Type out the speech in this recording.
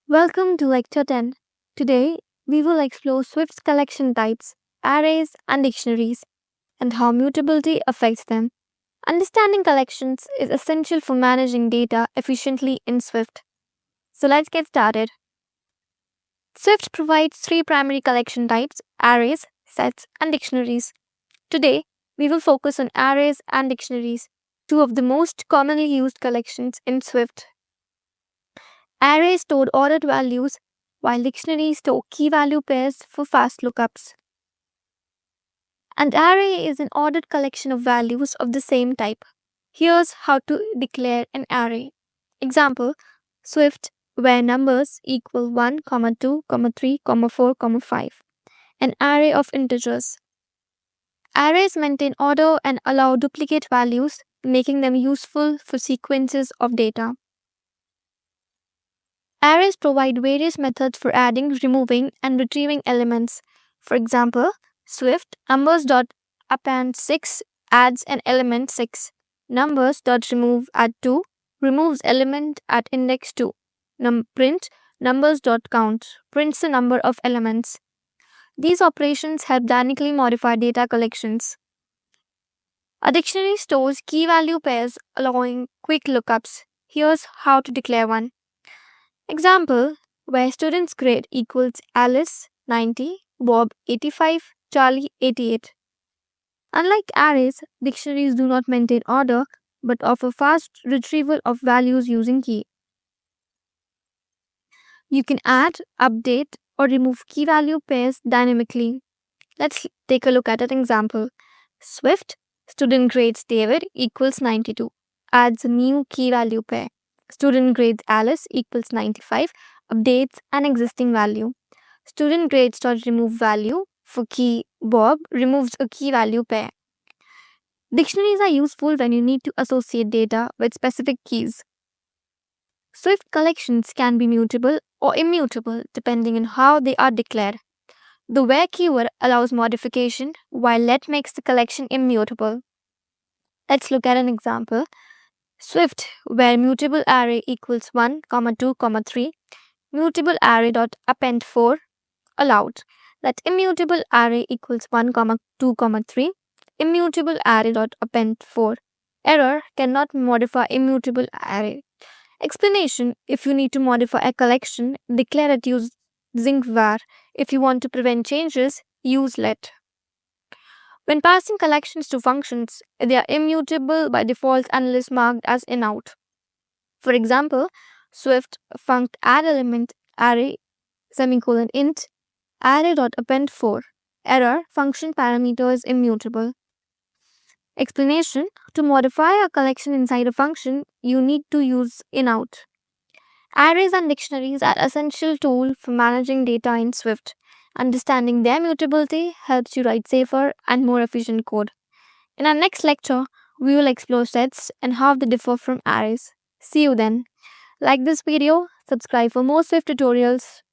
Welcome to Lecture 10. Today, we will explore Swift's collection types, arrays, and dictionaries, and how mutability affects them. Understanding collections is essential for managing data efficiently in Swift. So let's get started. Swift provides three primary collection types: arrays, sets, and dictionaries. Today, we will focus on arrays and dictionaries, two of the most commonly used collections in Swift. Arrays store ordered values, while dictionaries store key value pairs for fast lookups. An array is an ordered collection of values of the same type. Here's how to declare an array. Example: Swift where numbers equal 1, 2, 3, 4, 5. An array of integers. Arrays maintain order and allow duplicate values, making them useful for sequences of data. Arrays provide various methods for adding, removing, and retrieving elements. For example, Swift numbers.append 6 adds an element 6. Numbers.remove at 2 removes element at index 2. Print numbers.count prints the number of elements. These operations help dynamically modify data collections. A dictionary stores key value pairs, allowing quick lookups. Here's how to declare one. Example: where student's grade equals Alice 90, Bob 85, Charlie 88. Unlike arrays, dictionaries do not maintain order but offer fast retrieval of values using key. You can add, update, or remove key value pairs dynamically. Let's take a look at an example. Swift student grades David equals 92 adds a new key value pair. Student grades Alice equals 95 updates an existing value. Student grades dot remove value for key Bob removes a key value pair. Dictionaries are useful when you need to associate data with specific keys. Swift collections can be mutable or immutable depending on how they are declared. The where keyword allows modification, while let makes the collection immutable. Let's look at an example. Swift where mutable array equals 1, 2, 3, mutable array dot append 4 allowed. That immutable array equals 1, 2, 3, immutable array dot append 4. Error cannot modify immutable array. Explanation: if you need to modify a collection, declare it using var. If you want to prevent changes, use let. When passing collections to functions, they are immutable by default unless marked as inout. For example, Swift funct add element array int array.append 4. Error: function parameter is immutable. Explanation: to modify a collection inside a function, you need to use inout. Arrays and dictionaries are essential tools for managing data in Swift. Understanding their mutability helps you write safer and more efficient code. In our next lecture, we will explore sets and how they differ from arrays. See you then. Like this video, subscribe for more Swift tutorials.